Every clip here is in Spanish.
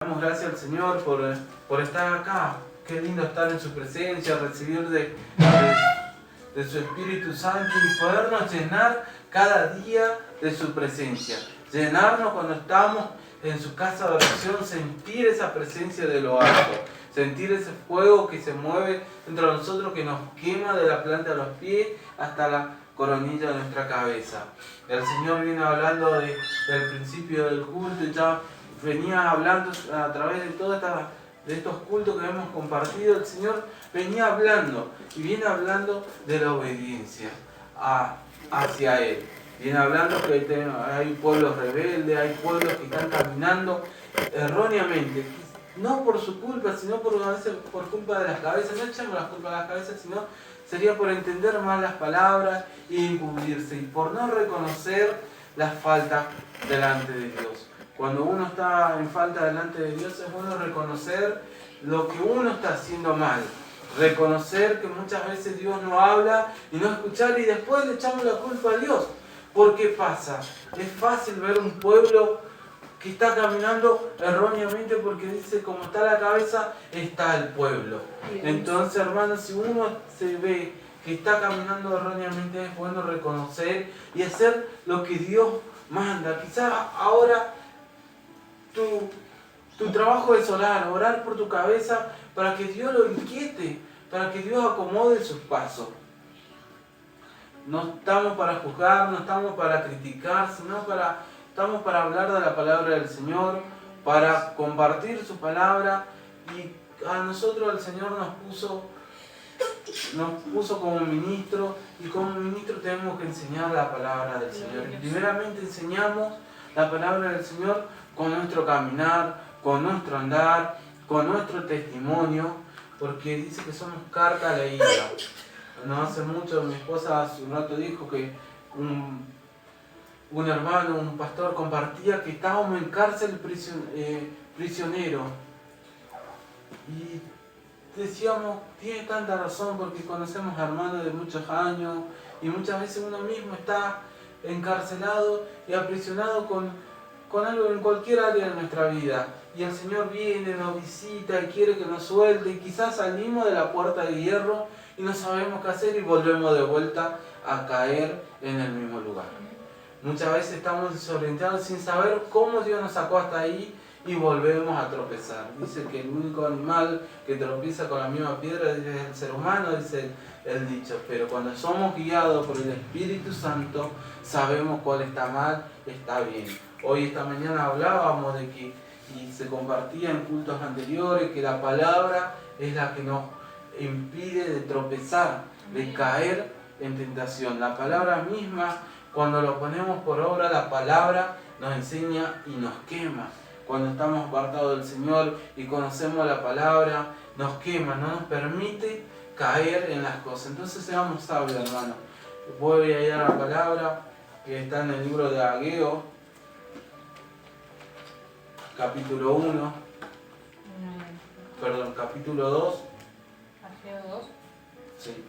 Damos gracias al Señor por estar acá. Qué lindo estar en su presencia, recibir de su Espíritu Santo y podernos llenar cada día de su presencia. Llenarnos cuando estamos en su casa de oración, sentir esa presencia de lo alto, sentir ese fuego que se mueve entre nosotros, que nos quema de la planta de los pies hasta la coronilla de nuestra cabeza. El Señor viene hablando del principio del culto y ya venía hablando a través de todos estos cultos que hemos compartido. El Señor venía hablando y viene hablando de la obediencia hacia Él. Viene hablando que hay pueblos rebeldes, hay pueblos que están caminando erróneamente, no por su culpa, sino a veces por culpa de las cabezas. No echemos la culpa a las cabezas, sino sería por entender mal las palabras y encubrirse, y por no reconocer las faltas delante de Dios. Cuando uno está en falta delante de Dios, es bueno reconocer lo que uno está haciendo mal. Reconocer que muchas veces Dios no habla y no escuchar, y después le echamos la culpa a Dios. ¿Por qué pasa? Es fácil ver un pueblo que está caminando erróneamente, porque dice, como está la cabeza, está el pueblo. Entonces, hermanos, si uno se ve que está caminando erróneamente, es bueno reconocer y hacer lo que Dios manda. Quizás ahora tu trabajo es orar por tu cabeza para que Dios lo inquiete, para que Dios acomode sus pasos. No estamos para juzgar, no estamos para criticar, sino estamos para hablar de la palabra del Señor, para compartir su palabra, y a nosotros el Señor nos puso como ministro, y como ministro tenemos que enseñar la palabra del Señor. Y primeramente enseñamos la palabra del Señor con nuestro caminar, con nuestro andar, con nuestro testimonio, porque dice que somos carta leída. No hace mucho mi esposa hace un rato dijo que un hermano, un pastor, compartía que estábamos en cárcel prisionero. Y decíamos, tiene tanta razón, porque conocemos hermanos de muchos años y muchas veces uno mismo está encarcelado y aprisionado con algo en cualquier área de nuestra vida. Y el Señor viene, nos visita y quiere que nos suelte, y quizás salimos de la puerta de hierro y no sabemos qué hacer y volvemos de vuelta a caer en el mismo lugar. Muchas veces estamos desorientados sin saber cómo Dios nos sacó hasta ahí y volvemos a tropezar. Dice que el único animal que tropieza con la misma piedra es el ser humano, dice el dicho. Pero cuando somos guiados por el Espíritu Santo, sabemos cuál está mal, está bien. Hoy, esta mañana, hablábamos de que, y se compartía en cultos anteriores, que la palabra es la que nos impide de tropezar, de caer en tentación. La palabra misma, cuando lo ponemos por obra, la palabra nos enseña y nos quema. Cuando estamos apartados del Señor y conocemos la palabra, nos quema, no nos permite caer en las cosas. Entonces seamos sabios, hermanos. Voy a ir a la palabra que está en el libro de Ageo, capítulo 1, capítulo 2. Ageo 2. Sí.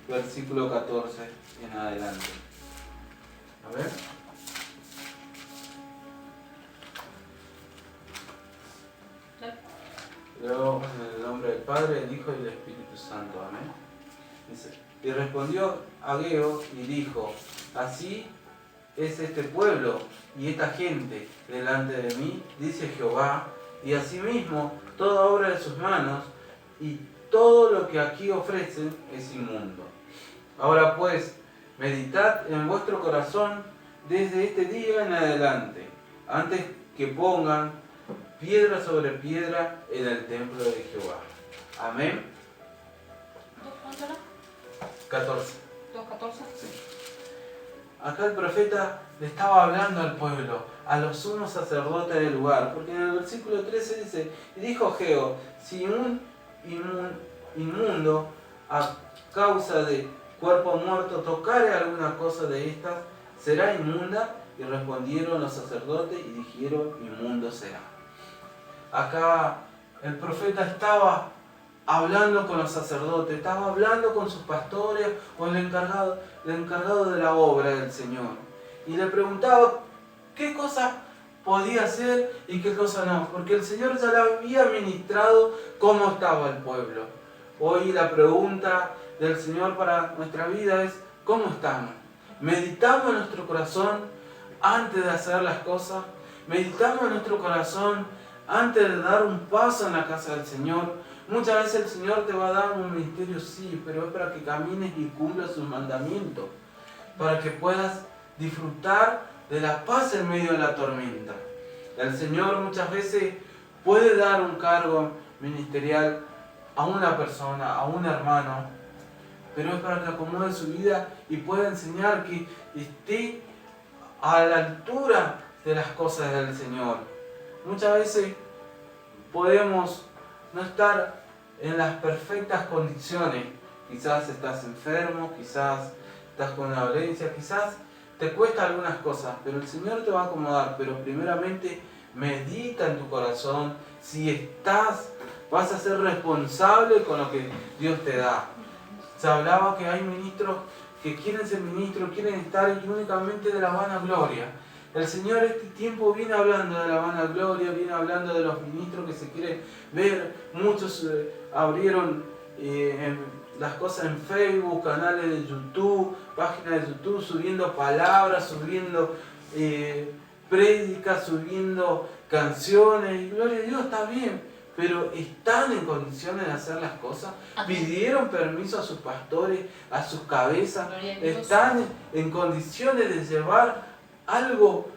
Versículo 14 en adelante. A ver. Luego, en el nombre del Padre, del Hijo y del Espíritu Santo. Amén. Dice, y respondió Ageo y dijo, así es este pueblo y esta gente delante de mí, dice Jehová, y asimismo toda obra de sus manos, y todo lo que aquí ofrecen es inmundo. Ahora pues, meditad en vuestro corazón desde este día en adelante, antes que pongan piedra sobre piedra en el templo de Jehová. Amén. 14. 2:14. Sí. Acá el profeta le estaba hablando al pueblo, a los sumos sacerdotes del lugar, porque en el versículo 13 dice, y dijo Ageo, si un inmundo a causa de cuerpo muerto tocare alguna cosa de estas, será inmunda. Y respondieron los sacerdotes y dijeron, inmundo será. Acá el profeta estaba hablando con los sacerdotes, estaba hablando con sus pastores o el encargado de la obra del Señor. y le preguntaba qué cosa podía hacer y qué cosa no, porque el Señor ya le había ministrado cómo estaba el pueblo. Hoy la pregunta del Señor para nuestra vida es: ¿cómo estamos? ¿Meditamos en nuestro corazón antes de hacer las cosas? ¿Meditamos en nuestro corazón antes de dar un paso en la casa del Señor? Muchas veces el Señor te va a dar un ministerio, sí, pero es para que camines y cumplas sus mandamientos, para que puedas disfrutar de la paz en medio de la tormenta. El Señor muchas veces puede dar un cargo ministerial a una persona, a un hermano, pero es para que acomode su vida y pueda enseñar, que esté a la altura de las cosas del Señor. Muchas veces podemos no estar en las perfectas condiciones. Quizás estás enfermo, quizás estás con una dolencia, quizás te cuesta algunas cosas, pero el Señor te va a acomodar. Pero primeramente medita en tu corazón si vas a ser responsable con lo que Dios te da. Se hablaba que hay ministros que quieren ser ministros, quieren estar únicamente de la vanagloria. El Señor este tiempo viene hablando de la vanagloria, viene hablando de los ministros que se quieren ver. Muchos abrieron las cosas en Facebook, canales de YouTube, páginas de YouTube, subiendo palabras, subiendo prédicas, subiendo canciones. Y gloria a Dios, está bien. Pero ¿están en condiciones de hacer las cosas? ¿Pidieron permiso a sus pastores, a sus cabezas? ¿Están en condiciones de llevar algo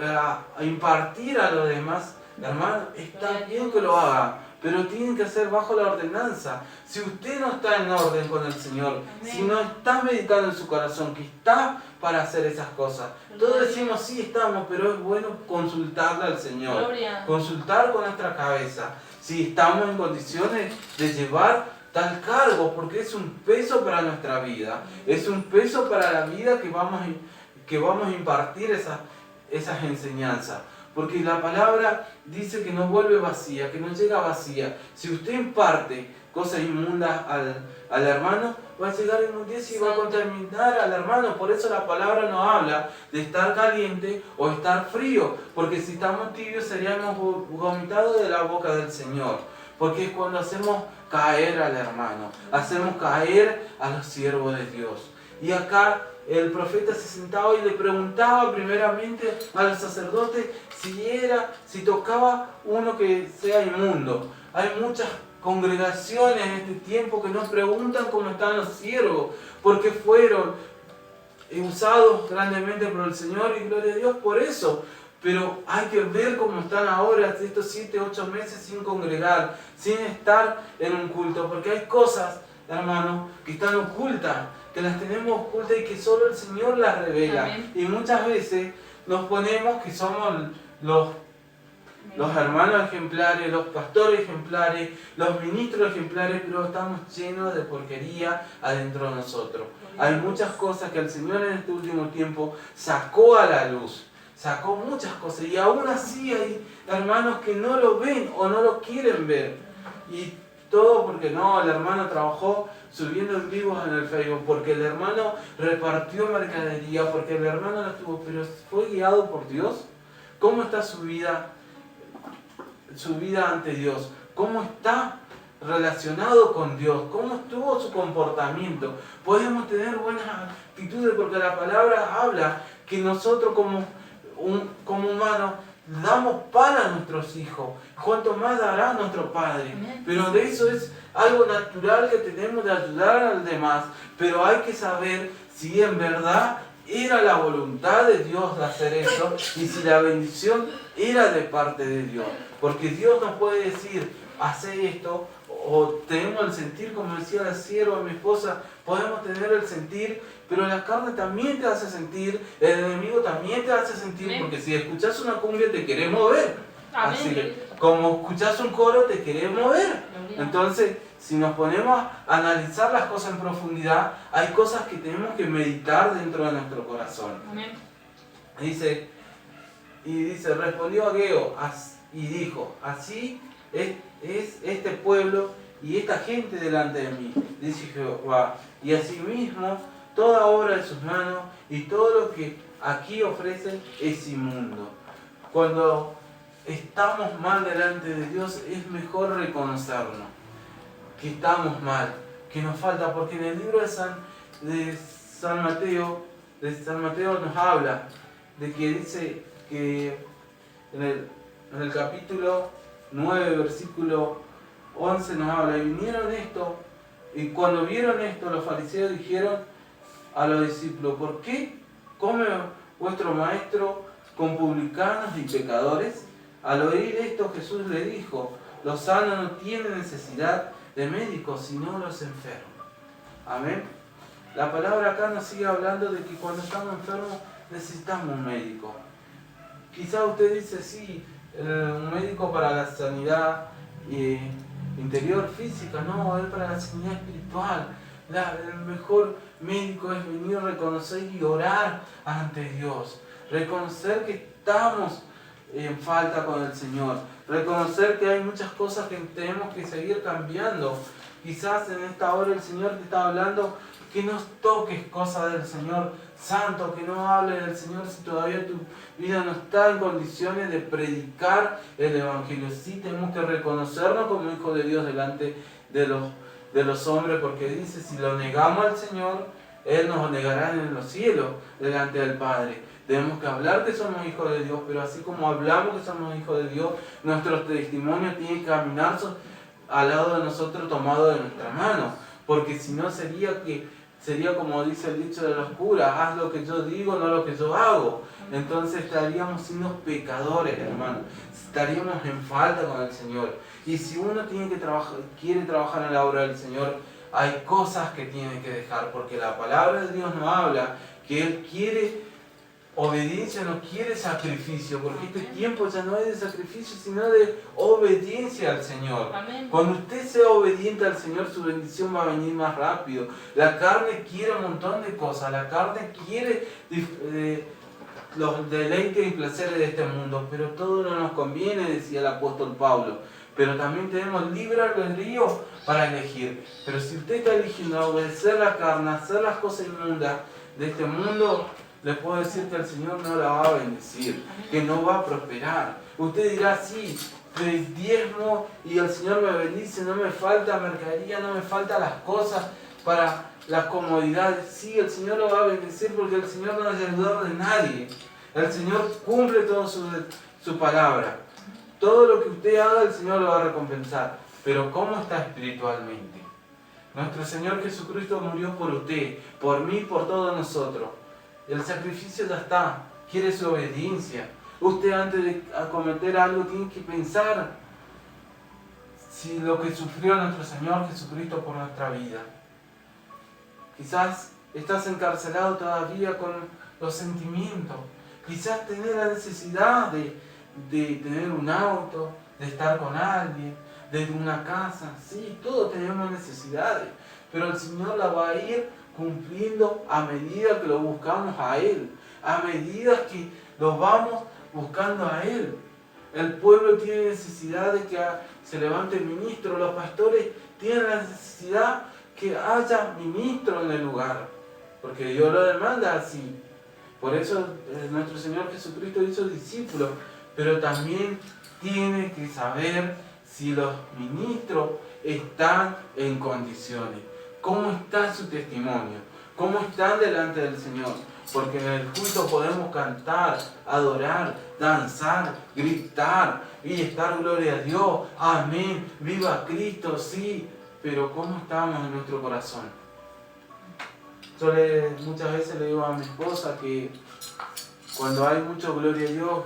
a impartir a los demás? Hermano, está bien que lo hagan, pero tienen que hacer bajo la ordenanza. Si usted no está en orden con el Señor, si no está meditando en su corazón, que está para hacer esas cosas. Todos decimos, sí estamos, pero es bueno consultarle al Señor, consultar con nuestra cabeza si estamos en condiciones de llevar tal cargo, porque es un peso para nuestra vida, es un peso para la vida que vamos a impartir esas enseñanzas. Porque la palabra dice que no vuelve vacía, que no llega vacía. Si usted imparte cosas inmundas al hermano, va a llegar inmundicia y va a contaminar al hermano. Por eso la palabra no habla de estar caliente o estar frío, porque si estamos tibios seríamos vomitados de la boca del Señor. Porque es cuando hacemos caer al hermano, hacemos caer a los siervos de Dios. Y acá el profeta se sentaba y le preguntaba primeramente a los sacerdotes si tocaba uno que sea inmundo. Hay muchas congregaciones en este tiempo que nos preguntan cómo están los siervos, porque fueron usados grandemente por el Señor, y gloria a Dios por eso. Pero hay que ver cómo están ahora, estos 7, 8 meses sin congregar, sin estar en un culto, porque hay cosas, hermanos, que están ocultas, que las tenemos ocultas y que solo el Señor las revela. Amén. Y muchas veces nos ponemos que somos los hermanos ejemplares, los pastores ejemplares, los ministros ejemplares, pero estamos llenos de porquería adentro de nosotros. Hay muchas cosas que el Señor en este último tiempo sacó a la luz. Sacó muchas cosas, y aún así hay hermanos que no lo ven o no lo quieren ver. Y todo porque no, el hermano trabajó subiendo en vivos en el Facebook, porque el hermano repartió mercadería, porque el hermano no estuvo, pero fue guiado por Dios. ¿Cómo está su vida ante Dios? ¿Cómo está relacionado con Dios? ¿Cómo estuvo su comportamiento? Podemos tener buenas actitudes, porque la palabra habla que nosotros como humanos damos pan a nuestros hijos, cuanto más dará nuestro Padre. Pero de eso es algo natural, que tenemos de ayudar a los demás, pero hay que saber si en verdad era la voluntad de Dios de hacer eso y si la bendición era de parte de Dios. Porque Dios nos puede decir, hace esto, o tenemos el sentir, como decía la sierva, mi esposa, podemos tener el sentir, pero la carne también te hace sentir, el enemigo también te hace sentir. Amén. Porque si escuchas una cumbia te querés mover. Amén. Así, como escuchas un coro te querés mover. Amén. Entonces, si nos ponemos a analizar las cosas en profundidad, hay cosas que tenemos que meditar dentro de nuestro corazón. Amén. Dice, respondió Ageo y dijo, así es este pueblo y esta gente delante de mí, dice Jehová, y asimismo toda obra de sus manos y todo lo que aquí ofrece es inmundo. Cuando estamos mal delante de Dios es mejor reconocernos que estamos mal, que nos falta, porque en el libro de San Mateo nos habla de que dice que en el capítulo 9, versículo 11 nos habla, y vinieron esto, y cuando vieron esto, los fariseos dijeron a los discípulos: ¿por qué come vuestro maestro con publicanos y pecadores? Al oír esto, Jesús le dijo: los sanos no tienen necesidad de médicos, sino los enfermos. Amén. La palabra acá nos sigue hablando de que cuando estamos enfermos necesitamos un médico. Quizá usted dice, sí, un médico para la sanidad interior, física, no, es para la sanidad espiritual. El mejor médico es venir a reconocer y orar ante Dios. Reconocer que estamos en falta con el Señor. Reconocer que hay muchas cosas que tenemos que seguir cambiando. Quizás en esta hora el Señor te está hablando que no toques cosas del Señor Santo, que no hables del Señor si todavía tu vida no está en condiciones de predicar el Evangelio. Sí tenemos que reconocernos como hijos de Dios delante de los hombres, porque dice, si lo negamos al Señor, Él nos negará en los cielos delante del Padre. Tenemos que hablar que somos hijos de Dios, pero así como hablamos que somos hijos de Dios, nuestro testimonio tiene que caminar al lado de nosotros, tomado de nuestra mano, porque si no sería como dice el dicho de los curas: haz lo que yo digo, no lo que yo hago. Entonces estaríamos siendo pecadores, hermano. Estaríamos en falta con el Señor. Y si uno quiere trabajar en la obra del Señor, hay cosas que tiene que dejar, porque la palabra de Dios nos habla que Él quiere obediencia, no quiere sacrificio, porque este tiempo ya no es de sacrificio, sino de obediencia al Señor. Amén. Cuando usted sea obediente al Señor, su bendición va a venir más rápido. La carne quiere un montón de cosas, la carne quiere los deleites y placeres de este mundo, pero todo no nos conviene, decía el apóstol Pablo. Pero también tenemos libre albedrío para elegir. Pero si usted está eligiendo obedecer la carne, hacer las cosas inmundas de este mundo, le puedo decir que el Señor no la va a bendecir, que no va a prosperar. Usted dirá, sí, diezmo y el Señor me bendice, no me falta mercadería, no me faltan las cosas para las comodidades. Sí, el Señor lo va a bendecir, porque el Señor no es deudor de nadie. El Señor cumple toda su palabra. Todo lo que usted haga, el Señor lo va a recompensar. Pero ¿cómo está espiritualmente? Nuestro Señor Jesucristo murió por usted, por mí, por todos nosotros. El sacrificio ya está, quiere su obediencia. Usted antes de acometer algo tiene que pensar si lo que sufrió nuestro Señor Jesucristo por nuestra vida. Quizás estás encarcelado todavía con los sentimientos. Quizás tenés la necesidad de tener un auto, de estar con alguien, de una casa. Sí, todos tenemos necesidades, pero el Señor la va a ir cumpliendo a medida que lo buscamos a Él, a medida que lo vamos buscando a Él. El pueblo tiene necesidad de que se levante ministro, los pastores tienen la necesidad que haya ministro en el lugar, porque Dios lo demanda así. Por eso nuestro Señor Jesucristo hizo discípulos, pero también tiene que saber si los ministros están en condiciones. ¿Cómo está su testimonio? ¿Cómo están delante del Señor? Porque en el culto podemos cantar, adorar, danzar, gritar y estar gloria a Dios. Amén. Viva Cristo, sí. Pero ¿cómo estamos en nuestro corazón? Yo muchas veces le digo a mi esposa que cuando hay mucho gloria a Dios,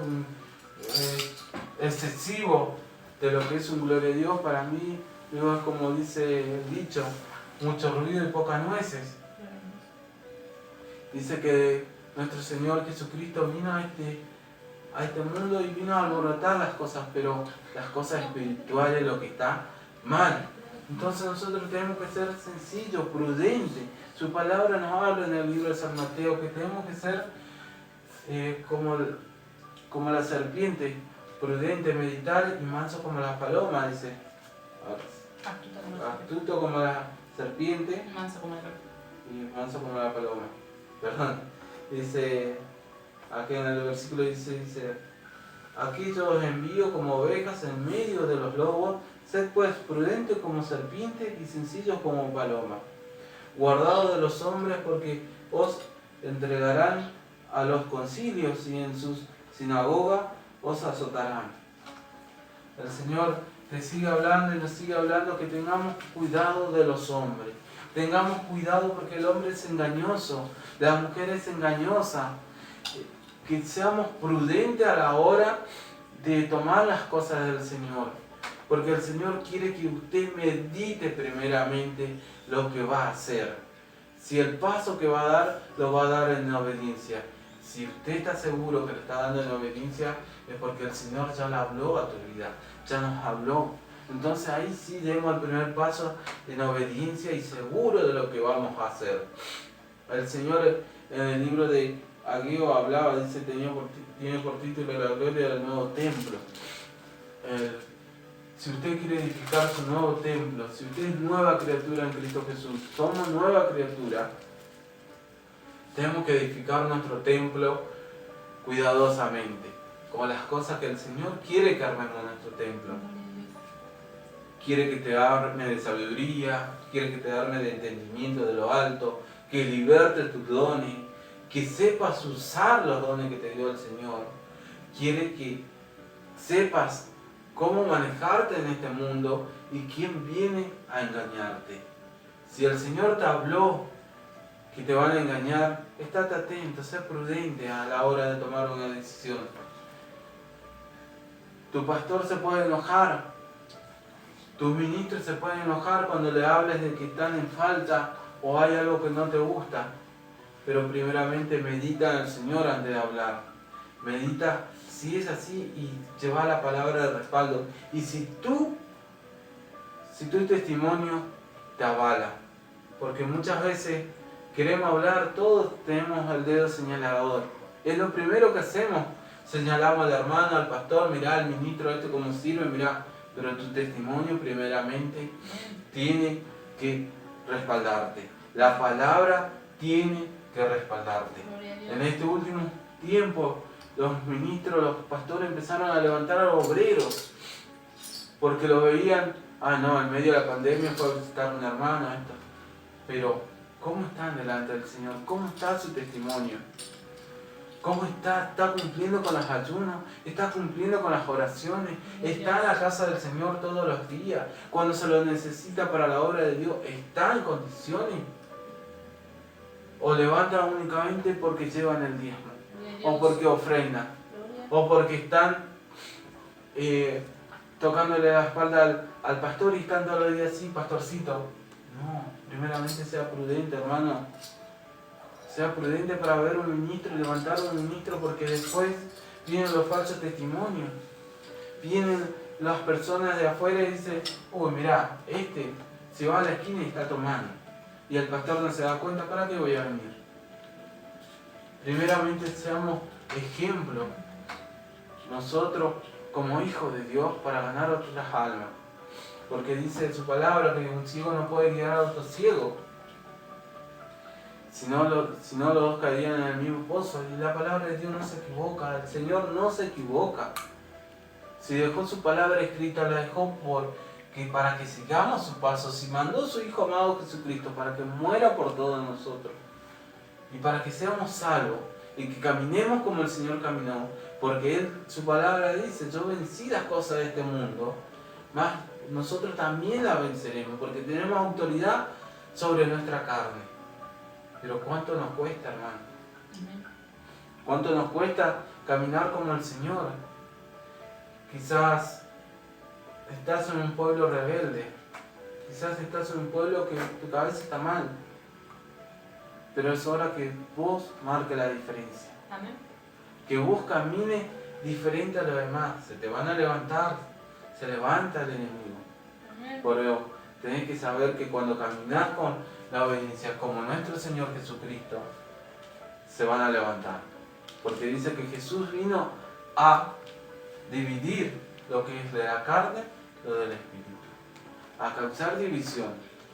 excesivo de lo que es un gloria a Dios, para mí, digo, es como dice el dicho, mucho ruido y pocas nueces. Dice que nuestro Señor Jesucristo vino a este mundo y vino a alborotar las cosas, pero las cosas espirituales, lo que está mal. Entonces nosotros tenemos que ser sencillos, prudentes. Su palabra nos habla en el libro de San Mateo que tenemos que ser como la serpiente, prudente, meditar y manso como la paloma, dice. Astuto como la serpiente manso como el y manso como la paloma. Perdón. Dice aquí en el versículo 16 dice: aquí yo os envío como ovejas en medio de los lobos, sed pues prudentes como serpientes y sencillos como palomas. Guardaos de los hombres, porque os entregarán a los concilios y en sus sinagogas os azotarán. El Señor te sigue hablando y nos sigue hablando que tengamos cuidado de los hombres. Tengamos cuidado porque el hombre es engañoso, la mujer es engañosa. Que seamos prudentes a la hora de tomar las cosas del Señor. Porque el Señor quiere que usted medite primeramente lo que va a hacer. Si el paso que va a dar, lo va a dar en obediencia. Si usted está seguro que lo está dando en obediencia, es porque el Señor ya le habló a tu vida, ya nos habló. Entonces ahí sí demos el primer paso en obediencia y seguro de lo que vamos a hacer. El Señor en el libro de Ageo hablaba, dice, tiene por título la gloria del nuevo templo. Si usted quiere edificar su nuevo templo, si usted es nueva criatura en Cristo Jesús, somos nueva criatura, tenemos que edificar nuestro templo cuidadosamente, con las cosas que el Señor quiere que armemos en nuestro templo. Quiere que te arme de sabiduría, quiere que te arme de entendimiento de lo alto, que liberte tus dones, que sepas usar los dones que te dio el Señor. Quiere que sepas cómo manejarte en este mundo y quién viene a engañarte. Si el Señor te habló que te van a engañar, estate atento, sé prudente a la hora de tomar una decisión. Tu pastor se puede enojar, tus ministros se pueden enojar cuando le hables de que están en falta o hay algo que no te gusta, pero primeramente medita en el Señor antes de hablar. Medita si es así y lleva la palabra de respaldo. Y si tu testimonio te avala, porque muchas veces queremos hablar, todos tenemos el dedo señalador. Es lo primero que hacemos, señalamos al hermano, al pastor, mirá al ministro, esto cómo sirve, mirá. Pero tu testimonio primeramente tiene que respaldarte. La palabra tiene que respaldarte. En este último tiempo, los ministros, los pastores empezaron a levantar a los obreros porque lo veían, en medio de la pandemia fue a visitar a una hermana, esto. Pero, ¿cómo están delante del Señor? ¿Cómo está su testimonio? ¿Cómo está? ¿Está cumpliendo con los ayunos? ¿Está cumpliendo con las oraciones? ¿Está en la casa del Señor todos los días? Cuando se lo necesita para la obra de Dios, ¿está en condiciones? ¿O levanta únicamente porque llevan el diezmo? ¿O porque ofrendan? ¿O porque están tocándole la espalda al pastor y están todos los días así, pastorcito? No, primeramente sea prudente, hermano. Sea prudente para ver un ministro y levantar un ministro, porque después vienen los falsos testimonios. Vienen las personas de afuera y dicen, mirá, se va a la esquina y está tomando. Y el pastor no se da cuenta, ¿para qué voy a venir? Primeramente seamos ejemplo, nosotros como hijos de Dios, para ganar otras almas. Porque dice en su palabra que un ciego no puede guiar a otro ciego. Si no, los dos caerían en el mismo pozo. Y la palabra de Dios no se equivoca, el Señor no se equivoca. Si dejó su palabra escrita, la dejó para que sigamos su paso. Si mandó a su Hijo amado Jesucristo para que muera por todos nosotros y para que seamos salvos y que caminemos como el Señor caminó, porque su palabra dice, yo vencí las cosas de este mundo, más nosotros también las venceremos, porque tenemos autoridad sobre nuestra carne. Pero ¿cuánto nos cuesta, hermano? ¿Cuánto nos cuesta caminar como el Señor? Quizás estás en un pueblo rebelde. Quizás estás en un pueblo que tu cabeza está mal. Pero es hora que vos marques la diferencia. Amén. Que vos camines diferente a los demás. Se te van a levantar. Se levanta el enemigo. Amén. Por eso tenés que saber que cuando caminás con la obediencia como nuestro Señor Jesucristo, se van a levantar. Porque dice que Jesús vino a dividir lo que es de la carne, lo del espíritu. A causar división.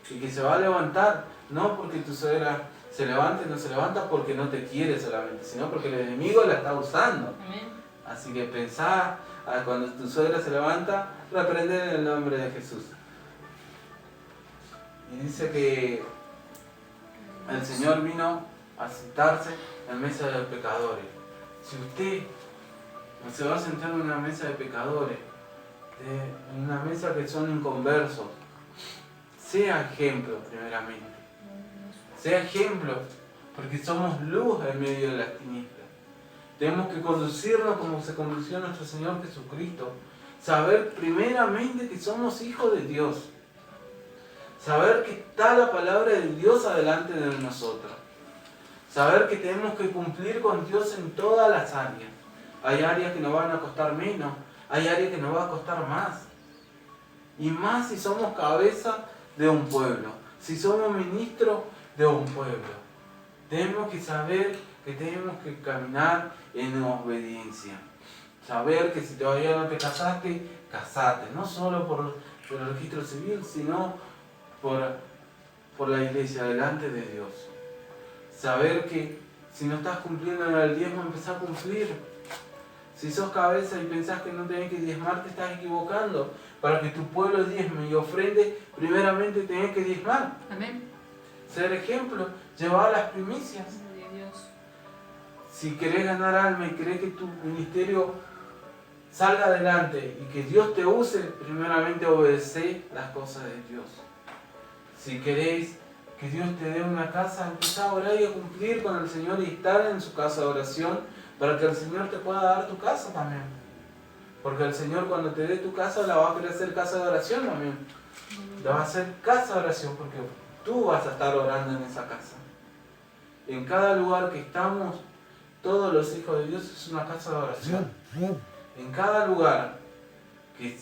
Y que se va a levantar, no porque tu suegra se levanta y no se levanta porque no te quiere solamente, sino porque el enemigo la está usando. Amén. Así que pensá, cuando tu suegra se levanta, reprender en el nombre de Jesús. Y dice que el Señor vino a sentarse en la mesa de los pecadores. Si usted se va a sentar en una mesa de pecadores, en una mesa que son inconversos, sea ejemplo primeramente. Sea ejemplo, porque somos luz en medio de las tinieblas. Tenemos que conducirnos como se condució nuestro Señor Jesucristo. Saber primeramente que somos hijos de Dios. Saber que está la palabra de Dios adelante de nosotros. Saber que tenemos que cumplir con Dios en todas las áreas. Hay áreas que nos van a costar menos, hay áreas que nos va a costar más. Y más si somos cabeza de un pueblo, si somos ministros de un pueblo. Tenemos que saber que tenemos que caminar en obediencia. Saber que si todavía no te casaste, casate. No solo por el registro civil, sino por la iglesia, delante de Dios. Saber que si no estás cumpliendo en el diezmo, empezá a cumplir. Si sos cabeza y pensás que no tenés que diezmar, te estás equivocando. Para que tu pueblo diezme y ofrende, primeramente tenés que diezmar. Amén. Ser ejemplo, llevar las primicias. De Dios. Si querés ganar alma y querés que tu ministerio salga adelante y que Dios te use, primeramente obedecé las cosas de Dios. Si queréis que Dios te dé una casa, empezá a orar y a cumplir con el Señor y estar en su casa de oración para que el Señor te pueda dar tu casa también. Porque el Señor cuando te dé tu casa la va a querer hacer casa de oración también. La va a hacer casa de oración porque tú vas a estar orando en esa casa. En cada lugar que estamos, todos los hijos de Dios es una casa de oración. En cada lugar que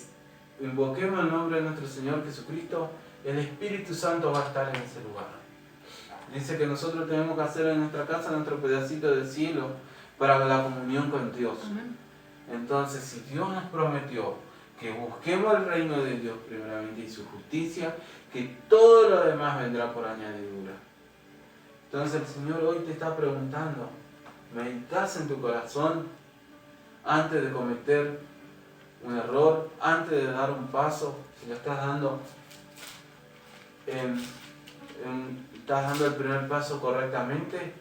invoquemos el nombre de nuestro Señor Jesucristo, el Espíritu Santo va a estar en ese lugar. Dice que nosotros tenemos que hacer en nuestra casa nuestro pedacito de cielo para la comunión con Dios. Entonces, si Dios nos prometió que busquemos el reino de Dios primeramente y su justicia, que todo lo demás vendrá por añadidura. Entonces el Señor hoy te está preguntando, ¿meditas en tu corazón antes de cometer un error, antes de dar un paso? Si lo estás dando, ¿estás dando el primer paso correctamente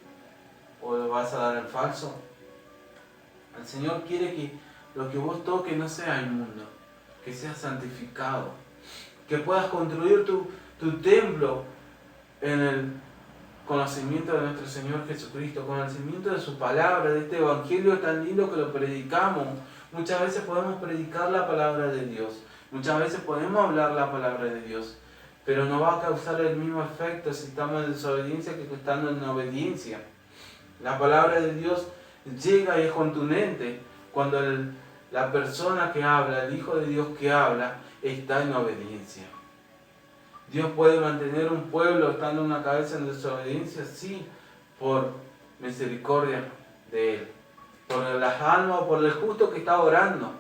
o lo vas a dar el falso? El Señor quiere que lo que vos toques no sea inmundo, que sea santificado, que puedas construir tu templo en el conocimiento de nuestro Señor Jesucristo, conocimiento de su palabra, de este evangelio tan lindo que lo predicamos. Muchas veces podemos predicar la palabra de Dios, muchas veces podemos hablar la palabra de Dios, pero no va a causar el mismo efecto si estamos en desobediencia que estando en obediencia. La palabra de Dios llega y es contundente cuando la persona que habla, el Hijo de Dios que habla, está en obediencia. Dios puede mantener un pueblo estando una cabeza en desobediencia, sí, por misericordia de Él. Por las almas o por el justo que está orando,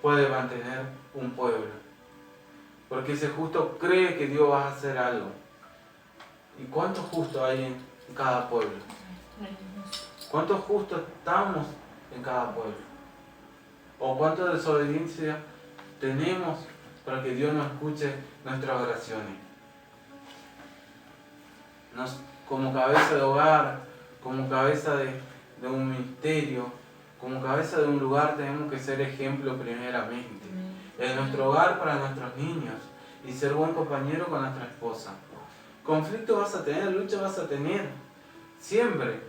puede mantener un pueblo. Porque ese justo cree que Dios va a hacer algo. ¿Y cuántos justos hay en cada pueblo? ¿Cuántos justos estamos en cada pueblo? ¿O cuánta desobediencia tenemos para que Dios nos escuche nuestras oraciones? Como cabeza de hogar, como cabeza de un ministerio, como cabeza de un lugar tenemos que ser ejemplo primeramente. En nuestro hogar para nuestros niños y ser buen compañero con nuestra esposa. Conflicto vas a tener, lucha vas a tener, siempre.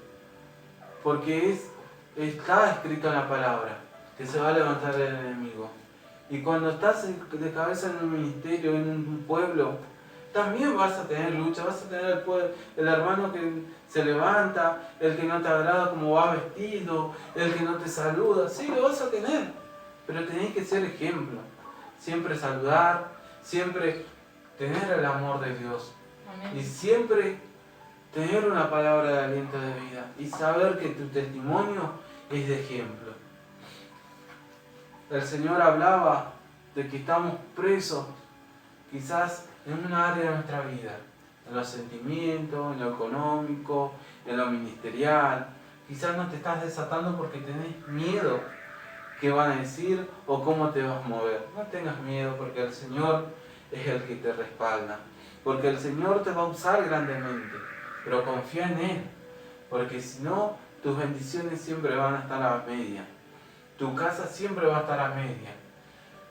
Porque está escrito en la palabra que se va a levantar el enemigo. Y cuando estás de cabeza en un ministerio, en un pueblo, también vas a tener lucha, vas a tener el hermano que se levanta, el que no te agrada como va vestido, el que no te saluda, sí, lo vas a tener, pero tenés que ser ejemplo, siempre saludar, siempre tener el amor de Dios. Amén. Y siempre tener una palabra de aliento de vida y saber que tu testimonio es de ejemplo. El Señor hablaba de que estamos presos quizás en una área de nuestra vida, en los sentimientos, en lo económico, en lo ministerial. Quizás no te estás desatando porque tenés miedo qué van a decir o cómo te vas a mover. No tengas miedo porque el Señor es el que te respalda. Porque el Señor te va a usar grandemente, pero confía en Él. Porque si no, tus bendiciones siempre van a estar a media. Tu casa siempre va a estar a media.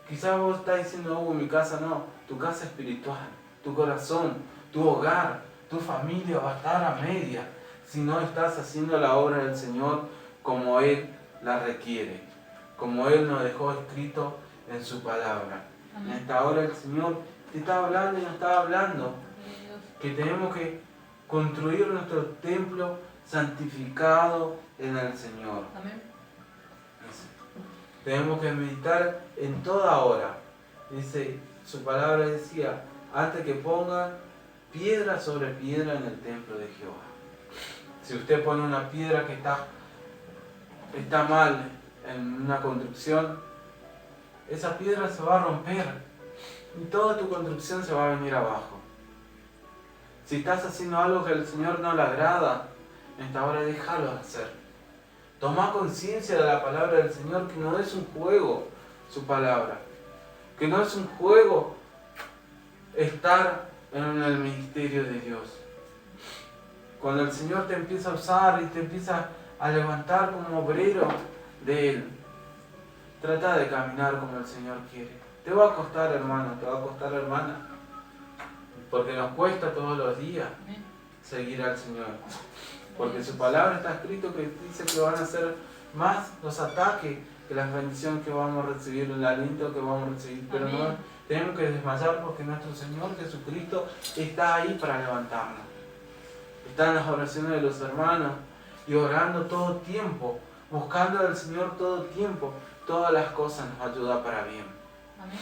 Quizás vos estás diciendo, mi casa no. Tu casa espiritual, tu corazón, tu hogar, tu familia va a estar a media si no estás haciendo la obra del Señor como Él la requiere, como Él nos dejó escrito en su palabra. Amén. En esta hora el Señor te está hablando y nos está hablando que tenemos que construir nuestro templo santificado en el Señor. Amén. Tenemos que meditar en toda hora. Dice, su palabra decía, antes que pongan piedra sobre piedra en el templo de Jehová. Si usted pone una piedra que está mal en una construcción, esa piedra se va a romper y toda tu construcción se va a venir abajo. Si estás haciendo algo que al Señor no le agrada, en esta hora déjalo hacer. Toma conciencia de la palabra del Señor, que no es un juego su palabra, que no es un juego estar en el ministerio de Dios. Cuando el Señor te empieza a usar y te empieza a levantar como obrero de Él, trata de caminar como el Señor quiere. Te va a costar, hermano, te va a costar, hermana, porque nos cuesta todos los días seguir al Señor. Porque su palabra está escrito que dice que van a ser más los ataques que las bendiciones que vamos a recibir, el aliento que vamos a recibir. Pero no tenemos que desmayar porque nuestro Señor Jesucristo está ahí para levantarnos. Está en las oraciones de los hermanos y orando todo el tiempo, buscando al Señor todo el tiempo. Todas las cosas nos ayudan para bien. Amén.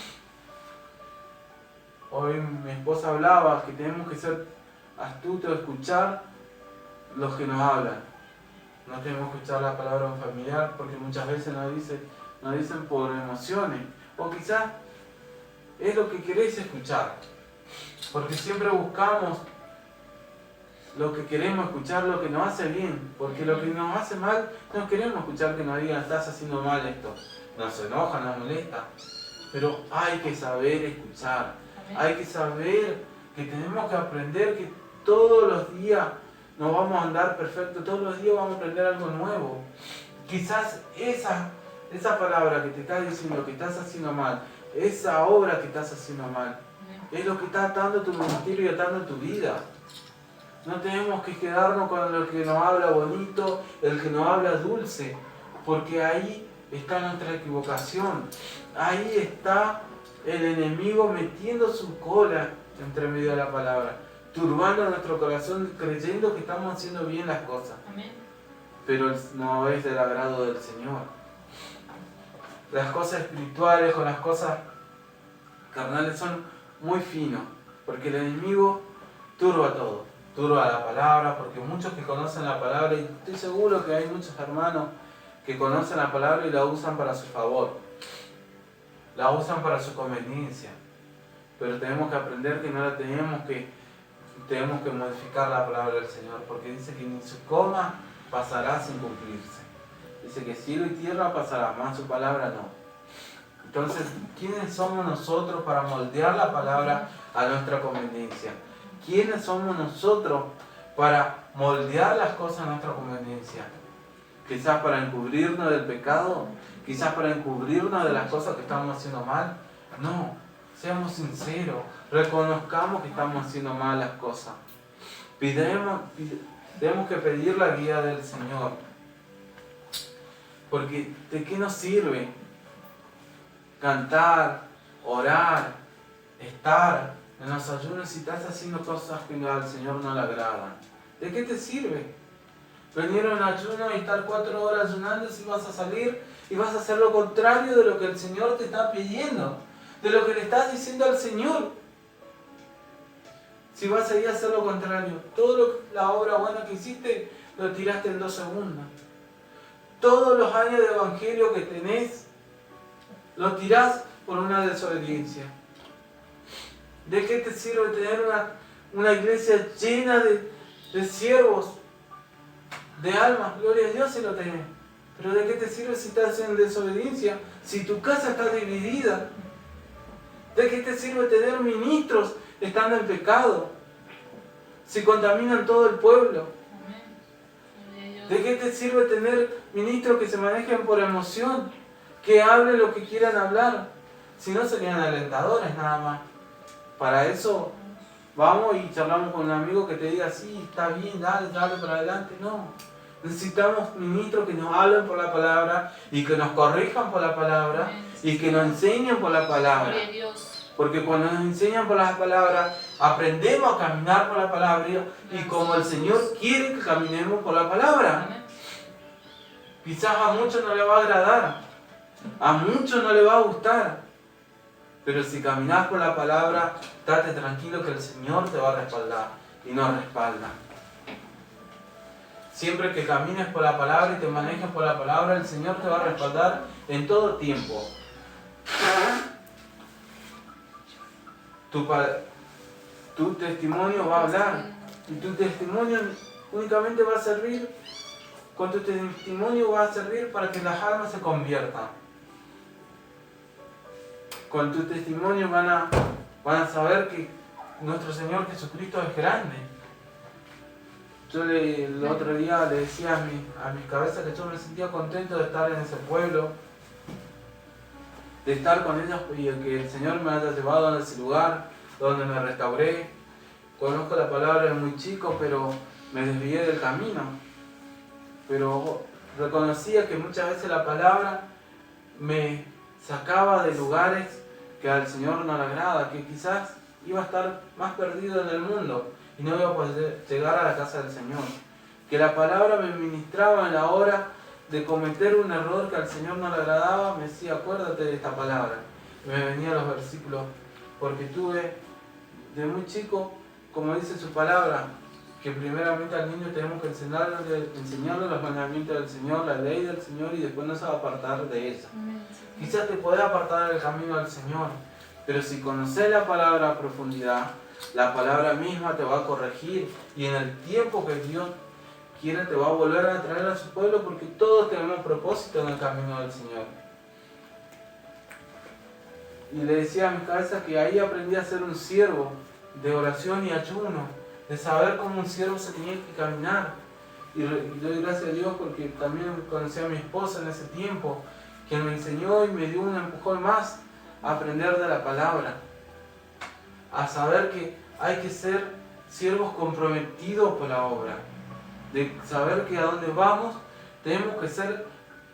Hoy mi esposa hablaba que tenemos que ser astutos, escuchar los que nos hablan. No tenemos que escuchar la palabra de un familiar porque muchas veces nos dicen por emociones. O quizás es lo que queréis escuchar. Porque siempre buscamos lo que queremos escuchar, lo que nos hace bien. Porque lo que nos hace mal, no queremos escuchar que nos digan, estás haciendo mal esto. Nos enoja, nos molesta. Pero hay que saber escuchar. Hay que saber que tenemos que aprender que todos los días no vamos a andar perfecto, todos los días vamos a aprender algo nuevo. Quizás esa palabra que te está diciendo que estás haciendo mal, esa obra que estás haciendo mal, es lo que está atando tu ministerio y atando tu vida. No tenemos que quedarnos con el que nos habla bonito, el que nos habla dulce, porque ahí está nuestra equivocación. Ahí está el enemigo metiendo su cola entre medio de la palabra, turbando nuestro corazón, creyendo que estamos haciendo bien las cosas. Amén. Pero no es del agrado del Señor. Las cosas espirituales con las cosas carnales son muy finos, porque el enemigo turba todo, turba la palabra, porque muchos que conocen la palabra, y estoy seguro que hay muchos hermanos que conocen la palabra y la usan para su favor, la usan para su conveniencia, pero tenemos que aprender que no la tenemos que modificar la palabra del Señor, porque dice que ni su coma pasará sin cumplirse. Dice que cielo y tierra pasará, más su palabra no. Entonces, ¿quiénes somos nosotros para moldear la palabra a nuestra conveniencia? ¿Quiénes somos nosotros para moldear las cosas a nuestra conveniencia? Quizás para encubrirnos del pecado, quizás para encubrirnos de las cosas que estamos haciendo mal. No, seamos sinceros, reconozcamos que estamos haciendo mal las cosas. Tenemos que pedir la guía del Señor. Porque ¿de qué nos sirve cantar, orar, estar en los ayunos si estás haciendo cosas que al Señor no le agradan? ¿De qué te sirve venir en ayuno y estar 4 horas ayunando si vas a salir y vas a hacer lo contrario de lo que el Señor te está pidiendo, de lo que le estás diciendo al Señor? Si vas a ir a hacer lo contrario, toda la obra buena que hiciste lo tiraste en 2 segundos. Todos los años de evangelio que tenés lo tirás por una desobediencia. ¿De qué te sirve tener una iglesia llena de siervos, de almas. Gloria a Dios si lo tenés. Pero ¿de qué te sirve si estás en desobediencia? Si tu casa está dividida. ¿De qué te sirve tener ministros estando en pecado? Si contaminan todo el pueblo. ¿De qué te sirve tener ministros que se manejen por emoción? Que hablen lo que quieran hablar. Si no serían alentadores nada más. Para eso vamos y charlamos con un amigo que te diga, sí, está bien, dale para adelante. No. Necesitamos ministros que nos hablen por la palabra y que nos corrijan por la palabra y que nos enseñen por la palabra. Porque cuando nos enseñan por las palabras, aprendemos a caminar por la palabra y como el Señor quiere que caminemos por la palabra. Quizás a muchos no le va a agradar, a muchos no le va a gustar, pero si caminas por la palabra, date tranquilo que el Señor te va a respaldar y nos respalda. Siempre que camines por la palabra y te manejes por la palabra, el Señor te va a respaldar en todo tiempo. Tu testimonio va a hablar y tu testimonio únicamente va a servir, con tu testimonio va a servir para que las almas se conviertan. Con tu testimonio van a saber que nuestro Señor Jesucristo es grande. Yo el otro día le decía a mis cabezas que yo me sentía contento de estar en ese pueblo, de estar con ellos y que el Señor me haya llevado a ese lugar donde me restauré. Conozco la palabra de muy chico, pero me desvié del camino. Pero reconocía que muchas veces la palabra me sacaba de lugares que al Señor no le agrada, que quizás iba a estar más perdido en el mundo y no iba a poder llegar a la casa del Señor. Que la palabra me ministraba en la hora de cometer un error que al Señor no le agradaba, me decía, acuérdate de esta palabra. Y me venían los versículos, porque tuve de muy chico, como dice su palabra, que primeramente al niño tenemos que enseñarle los mandamientos del Señor, la ley del Señor, y después no se va a apartar de ella. Quizás te podés apartar del camino del Señor, pero si conoces la palabra a profundidad, la palabra misma te va a corregir, y en el tiempo que Dios quiere te va a volver a traer a su pueblo, porque todos tenemos propósito en el camino del Señor. Y le decía a mi cabeza que ahí aprendí a ser un siervo de oración y ayuno, de saber cómo un siervo se tenía que caminar. Y doy gracias a Dios porque también conocí a mi esposa en ese tiempo, quien me enseñó y me dio un empujón más a aprender de la palabra, a saber que hay que ser siervos comprometidos por la obra, de saber que a donde vamos tenemos que ser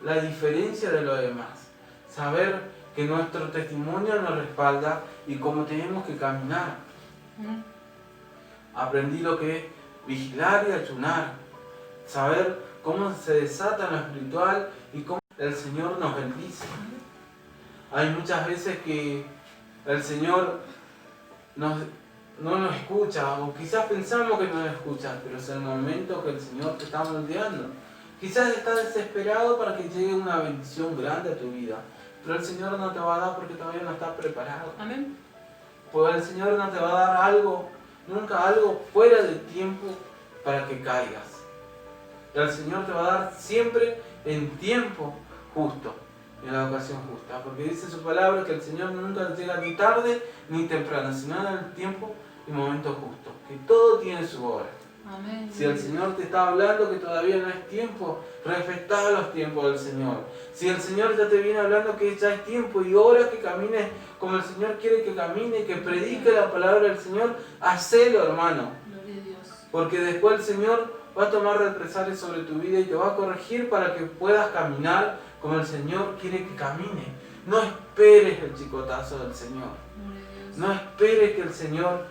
la diferencia de los demás, saber que nuestro testimonio nos respalda y cómo tenemos que caminar. Aprendí lo que es vigilar y ayunar, saber cómo se desata en lo espiritual y cómo el Señor nos bendice. Hay muchas veces que el Señor no nos escucha, o quizás pensamos que no nos escucha, pero es el momento que el Señor te está moldeando. Quizás estás desesperado para que llegue una bendición grande a tu vida, pero el Señor no te va a dar porque todavía no estás preparado. Amén. Pues el Señor no te va a dar algo, nunca algo fuera de tiempo para que caigas. El Señor te va a dar siempre en tiempo justo, en la ocasión justa, porque dice su palabra que el Señor nunca llega ni tarde ni temprano, sino en el tiempo y momento justo, que todo tiene su hora. Amén. Si el Señor te está hablando que todavía no es tiempo, respetá los tiempos del Señor. Si el Señor ya te viene hablando que ya es tiempo y hora que camines como el Señor quiere que camine, que predique la palabra del Señor, hacelo, hermano. Gloria a Dios. Porque después el Señor va a tomar represalias sobre tu vida y te va a corregir para que puedas caminar como el Señor quiere que camine. No esperes el chicotazo del Señor. No esperes que el Señor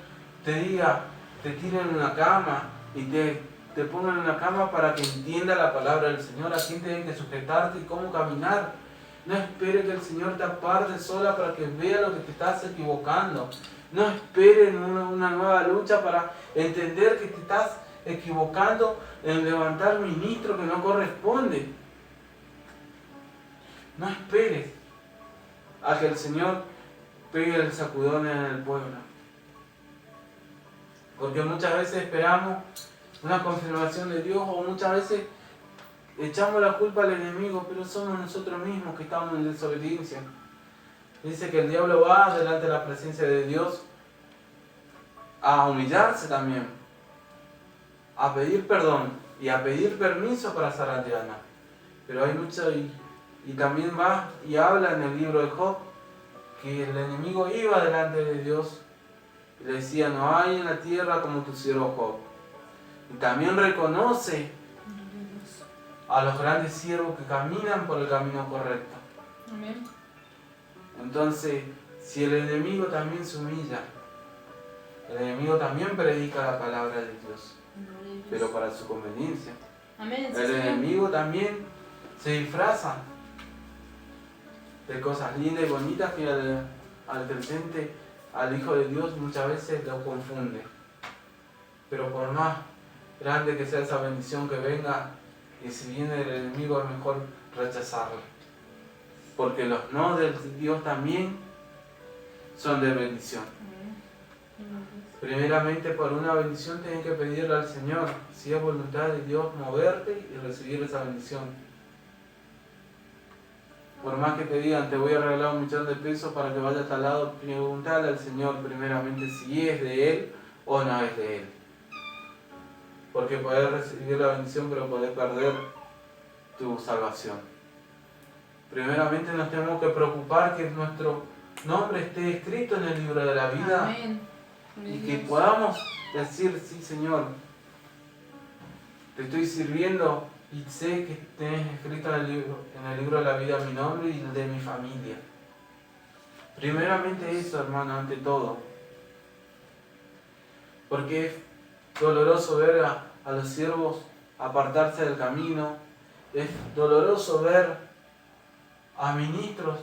te diga, te tire en una cama y te pongan en una cama para que entienda la palabra del Señor, a quién tienes que sujetarte y cómo caminar. No esperes que el Señor te aparte sola para que vea lo que te estás equivocando. No esperes una nueva lucha para entender que te estás equivocando en levantar ministro que no corresponde. No esperes a que el Señor pegue el sacudón en el pueblo. Porque muchas veces esperamos una confirmación de Dios o muchas veces echamos la culpa al enemigo, pero somos nosotros mismos que estamos en desobediencia. Dice que el diablo va delante de la presencia de Dios a humillarse también, a pedir perdón y a pedir permiso para hacer la tierra. Pero hay mucho, y también va y habla en el libro de Job, que el enemigo iba delante de Dios y le decía, no hay en la tierra como tu siervo Job. Y también reconoce a los grandes siervos que caminan por el camino correcto. Amén. Entonces, si el enemigo también se humilla, el enemigo también predica la palabra de Dios, pero para su conveniencia. Amén. El enemigo también se disfraza de cosas lindas y bonitas que al creyente, al Hijo de Dios, muchas veces lo confunde. Pero por más grande que sea esa bendición que venga, y si viene el enemigo es mejor rechazarlo. Porque los no de Dios también son de bendición. Primeramente, por una bendición tienes que pedirle al Señor, si es voluntad de Dios, moverte y recibir esa bendición. Por más que te digan, te voy a regalar 1.000.000 de pesos para que vayas al lado, preguntale al Señor primeramente si es de Él o no es de Él. Porque podés recibir la bendición, pero podés perder tu salvación. Primeramente nos tenemos que preocupar que nuestro nombre esté escrito en el libro de la vida. Amén. Y que podamos decir, sí Señor, te estoy sirviendo y sé que tenés escrito en el libro de la vida mi nombre y el de mi familia. Primeramente eso, hermano, ante todo. Porque es doloroso ver a los siervos apartarse del camino. Es doloroso ver a ministros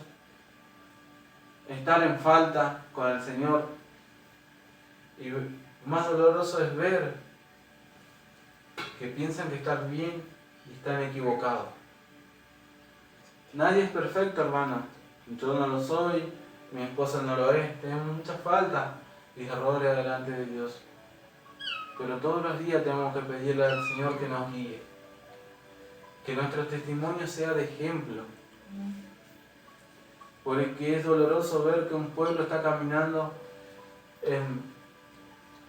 estar en falta con el Señor. Y más doloroso es ver que piensan que están bien y están equivocados. Nadie es perfecto, hermano. Yo no lo soy, mi esposa no lo es. Tenemos muchas faltas y errores delante de Dios. Pero todos los días tenemos que pedirle al Señor que nos guíe. Que nuestro testimonio sea de ejemplo. Porque es doloroso ver que un pueblo está caminando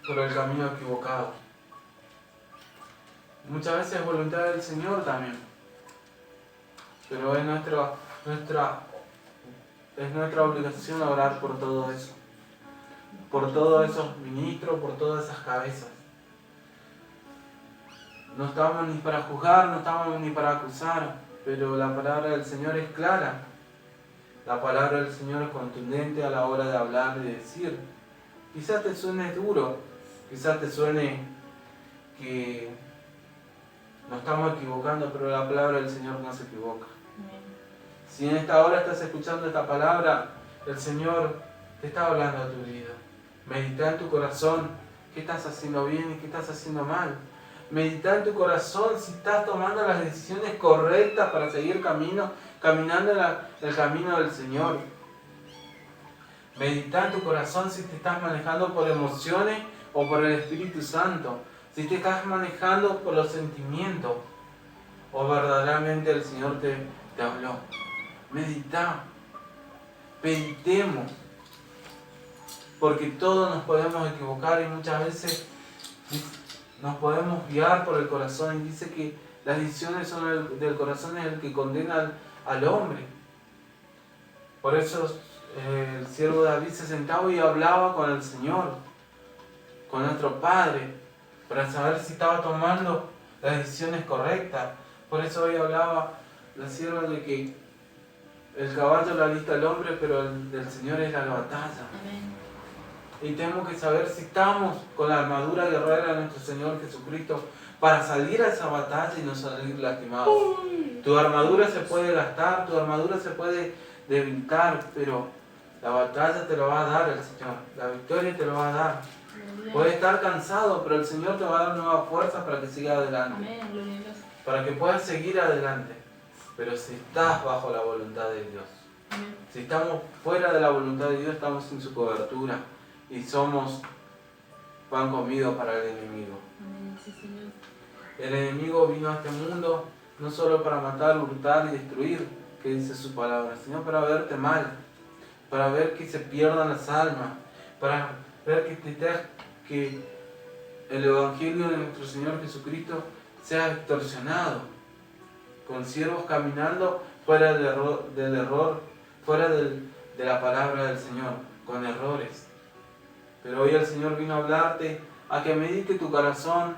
por el camino equivocado. Muchas veces es voluntad del Señor también. Pero es nuestra obligación orar por todo eso. Por todos esos ministros, por todas esas cabezas. No estamos ni para juzgar, no estamos ni para acusar, pero la palabra del Señor es clara. La palabra del Señor es contundente a la hora de hablar y de decir. Quizás te suene duro, quizás te suene que nos estamos equivocando, pero la palabra del Señor no se equivoca. Si en esta hora estás escuchando esta palabra, el Señor te está hablando a tu vida. Medita en tu corazón qué estás haciendo bien y qué estás haciendo mal. Medita en tu corazón si estás tomando las decisiones correctas para seguir caminando el camino del Señor. Medita en tu corazón si te estás manejando por emociones o por el Espíritu Santo. Si te estás manejando por los sentimientos o verdaderamente el Señor te habló. Medita. Meditemos. Porque todos nos podemos equivocar y muchas veces nos podemos guiar por el corazón. Y dice que las decisiones del corazón es el que condena al hombre. Por eso el siervo David se sentaba y hablaba con el Señor, con nuestro Padre, para saber si estaba tomando las decisiones correctas. Por eso hoy hablaba la sierva de que el caballo lo alista el hombre, pero el del Señor es la batalla. Amén. Y tenemos que saber si estamos con la armadura guerrera de nuestro Señor Jesucristo para salir a esa batalla y no salir lastimados. Tu armadura se puede gastar, tu armadura se puede debilitar, pero la batalla te lo va a dar el Señor, la victoria te lo va a dar. Puedes estar cansado, pero el Señor te va a dar nuevas fuerzas para que sigas adelante. Amén. Para que puedas seguir adelante. Pero si estás bajo la voluntad de Dios. Amén. Si estamos fuera de la voluntad de Dios, estamos sin su cobertura. Y somos pan comido para el enemigo. Amén. Sí, Señor. El enemigo vino a este mundo no solo para matar, hurtar y destruir, que dice su palabra, sino para verte mal, para ver que se pierdan las almas, para ver que el Evangelio de nuestro Señor Jesucristo sea extorsionado, con siervos caminando fuera del error, fuera de la palabra del Señor, con errores. Pero hoy el Señor vino a hablarte, a que medite tu corazón,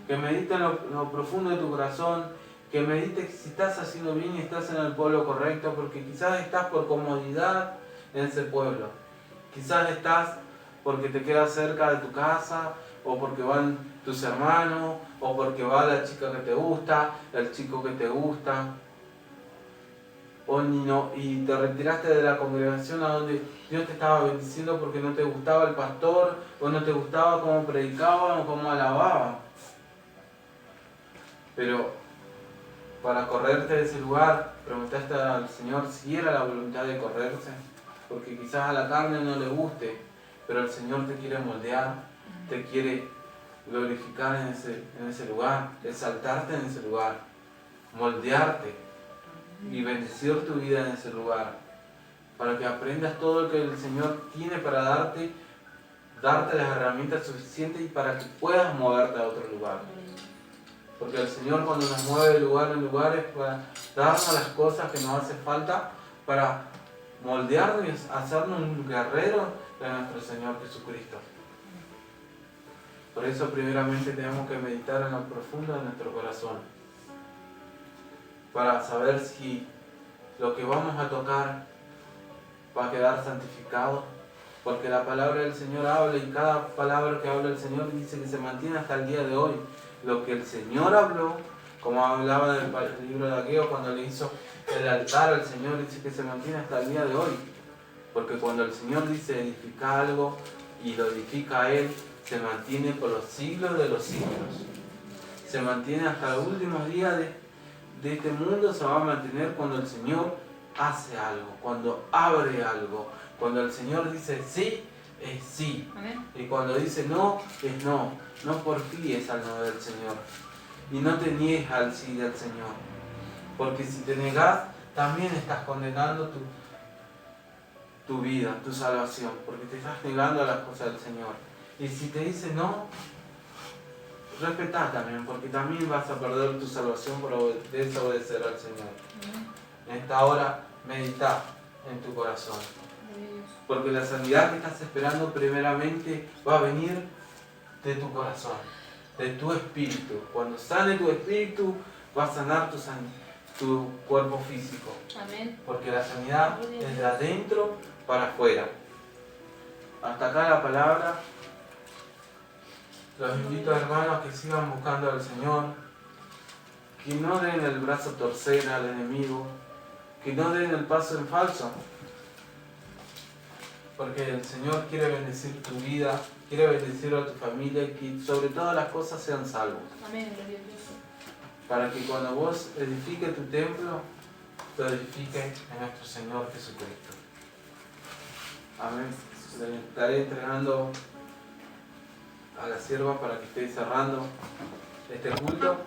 que medite en lo profundo de tu corazón, que medite si estás haciendo bien y estás en el pueblo correcto, porque quizás estás por comodidad en ese pueblo. Quizás estás porque te quedas cerca de tu casa, o porque van tus hermanos, o porque va la chica que te gusta, el chico que te gusta, y te retiraste de la congregación a donde Dios te estaba bendiciendo porque no te gustaba el pastor, o no te gustaba cómo predicaban o cómo alababan. Pero para correrte de ese lugar, preguntaste al Señor si era la voluntad de correrse, porque quizás a la carne no le guste, pero el Señor te quiere moldear, te quiere glorificar en ese lugar, exaltarte en ese lugar, moldearte y bendecir tu vida en ese lugar, para que aprendas todo lo que el Señor tiene para darte las herramientas suficientes y para que puedas moverte a otro lugar. Porque el Señor, cuando nos mueve de lugar en lugar, es para darnos las cosas que nos hace falta, para moldearnos y hacernos un guerrero de nuestro Señor Jesucristo. Por eso primeramente tenemos que meditar en lo profundo de nuestro corazón, para saber si lo que vamos a tocar va a quedar santificado, porque la palabra del Señor habla, y cada palabra que habla el Señor dice que se mantiene hasta el día de hoy. Lo que el Señor habló, como hablaba en el libro de Ageo, cuando le hizo el altar al Señor, dice que se mantiene hasta el día de hoy, porque cuando el Señor dice edifica algo y lo edifica a Él, se mantiene por los siglos de los siglos, se mantiene hasta los últimos días de este mundo, se va a mantener cuando el Señor hace algo, cuando abre algo, cuando el Señor dice sí, es sí. Amén. Y cuando dice no, es no. No porfíes al no del Señor. Y no te niegues al sí del Señor. Porque si te negás, también estás condenando tu vida, tu salvación. Porque te estás negando a las cosas del Señor. Y si te dice no, respetá también, porque también vas a perder tu salvación por desobedecer al Señor. En esta hora, medita en tu corazón. Porque la sanidad que estás esperando primeramente va a venir de tu corazón, de tu espíritu. Cuando sane tu espíritu, va a sanar tu cuerpo físico. Amén. Porque la sanidad es de adentro para afuera. Hasta acá la palabra. Los invito, hermanos, a que sigan buscando al Señor, que no den el brazo a torcer al enemigo, que no den el paso en falso, porque el Señor quiere bendecir tu vida, quiere bendecir a tu familia, y que sobre todas las cosas sean salvos. Amén. Para que cuando vos edifiques tu templo, lo edifiques en nuestro Señor Jesucristo. Amén. Le estaré entregando a la sierva para que esté cerrando este culto.